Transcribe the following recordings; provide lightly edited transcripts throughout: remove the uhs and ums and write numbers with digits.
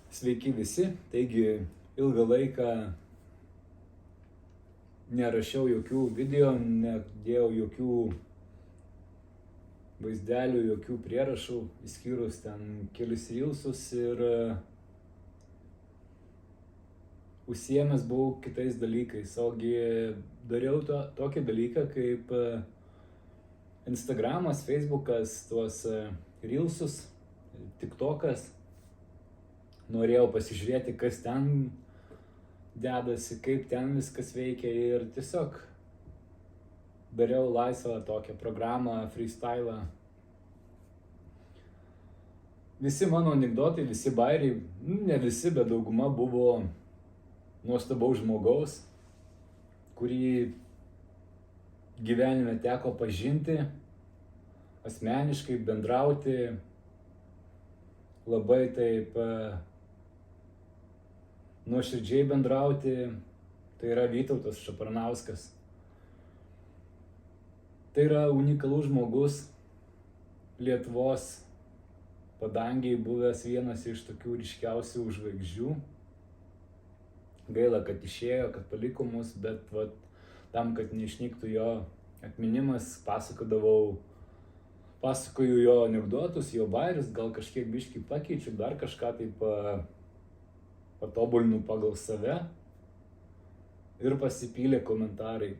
Sveiki visi, taigi ilgą laiką nerašiau jokių video, nedėjau jokių vaizdelių, jokių prierašų, išskyrus ten kelis reelsus ir užsiėmęs buvau kitais dalykais. Ogi dariau tokį dalyką kaip Instagramas, Facebookas, tuos reelsus, TikTokas. Norėjau pasižiūrėti, kas ten dedasi, kaip ten viskas veikia ir tiesiog dariau laisvą tokią programą, freestylą. Visi mano anekdotai, visi bairiai, ne visi, bet dauguma buvo nuostabaus žmogaus, kurį gyvenime teko pažinti, asmeniškai bendrauti, labai taip nuoširdžiai bendrauti. Tai yra Vytautas Šapranauskas. Tai yra unikalus žmogus, Lietuvos padangiai buvęs vienas iš tokių ryškiausių žvaigždžių. Gaila, kad išėjo, kad paliko mus, bet tam, kad neišnyktų jo atminimas, pasakoju jo anekdotus, jo bairius, gal kažkiek biškį pakeičiu, dar kažką taip patobulinu pagal save ir pasipylė komentarai.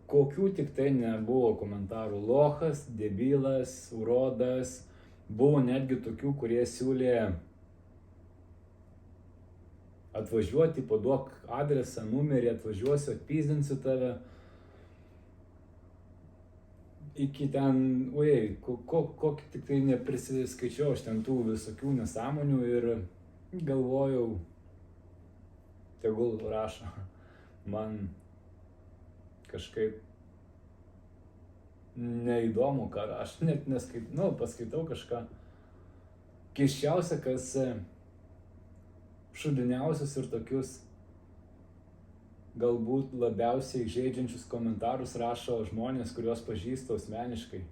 Kokių tik tai nebuvo komentarų. Lochas, debilas, urodas. Buvo netgi tokių, kurie siūlė atvažiuoti, paduok adresą, numerį, atvažiuosiu, atpyzdinsiu tave. Iki ten, kokį tik tai neprisiskaičiau aš ten tų visokių nesąmonių ir galvojau, tegul rašo. Man kažkaip neįdomu, ką rašo, net paskaitau kažką. Keisčiausia, kas šudiniausius ir tokius galbūt labiausiai žeidžiančius komentarus rašo žmonės, kuriuos pažįstu asmeniškai.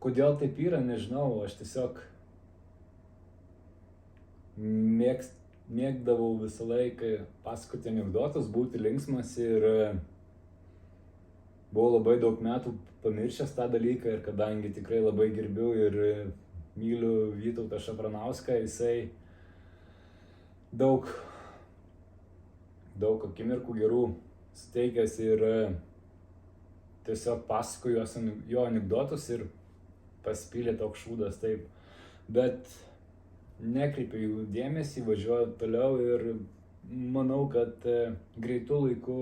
Kodėl taip yra, nežinau, aš tiesiog mėgdavau visą laiką pasakoti anekdotus, būti linksmas ir buvau labai daug metų pamiršęs tą dalyką ir kadangi tikrai labai gerbiu ir myliu Vytautą Šapranauską, jisai daug akimirkų gerų suteikęs ir tiesiog pasakoju jo anekdotus ir pasipylė toks šūdas, taip, bet nekreipiu jų dėmesį, važiuoju toliau ir manau, kad greitu laiku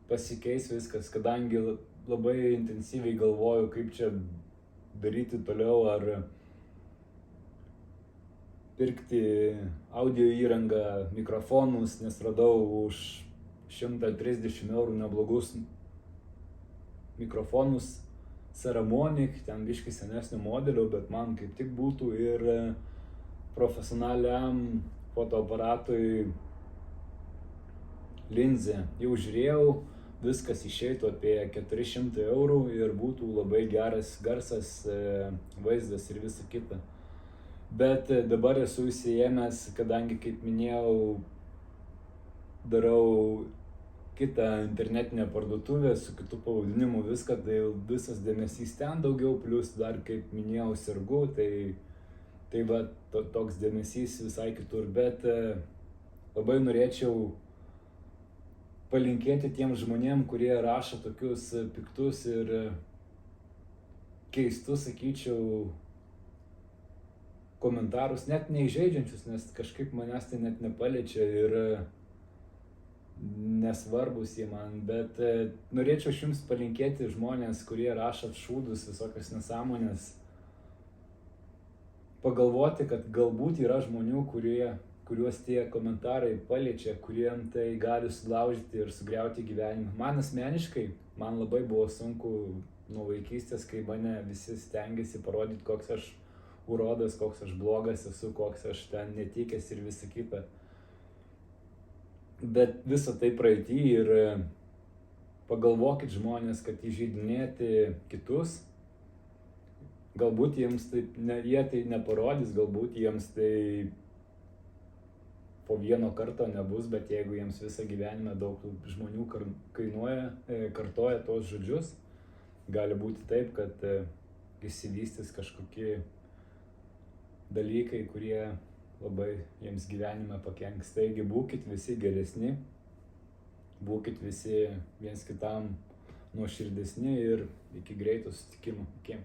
pasikeis viskas, kadangi labai intensyviai galvoju, kaip čia daryti toliau, ar pirkti audio įrangą, mikrofonus, nes radau už 130 eurų neblogus mikrofonus Saramonic, ten biškį senesnio modelio, bet man kaip tik būtų ir profesionaliam fotoaparatui linzė. Jau žiūrėjau, viskas išeitų apie 400 eurų ir būtų labai geras garsas, vaizdas ir visa kita. Bet dabar esu įsiėmęs, kadangi, kaip minėjau, darau kitą internetinę parduotuvę su kitu pavadinimu, viską, tai visas dėmesys ten daugiau, plus dar, kaip minėjau, sergu, tai toks dėmesys visai kitur, bet labai norėčiau palinkėti tiem žmonėm, kurie rašo tokius piktus ir keistus, sakyčiau, komentarus, net neįžeidžiančius, nes kažkaip manęs tai net nepaliečia ir nesvarbus jie man, bet norėčiau jums palinkėti žmonės, kurie rašo šūdus, visokias nesąmonės, pagalvoti, kad galbūt yra žmonių, kuriuos tie komentarai paliečia, kuriem tai gali sulaužyti ir sugriauti gyvenimą. Man asmeniškai, man labai buvo sunku nuo vaikystės, kai mane visi stengiasi parodyti, koks aš urodas, koks aš blogas esu, koks aš ten netikęs ir visa kita. Bet visą tai praeity ir pagalvokit žmonės, kad įžeidinėti kitus galbūt jiems taip, jie tai neparodys, galbūt jiems tai po vieno karto nebus, bet jeigu jiems visą gyvenimą daug žmonių kartoja tos žodžius, gali būti taip, kad išsivystys kažkokie dalykai, kurie labai jiems gyvenime pakenks. Taigi būkit visi geresni, būkit visi viens kitam nuoširdesni ir iki greito susitikimo. Iki.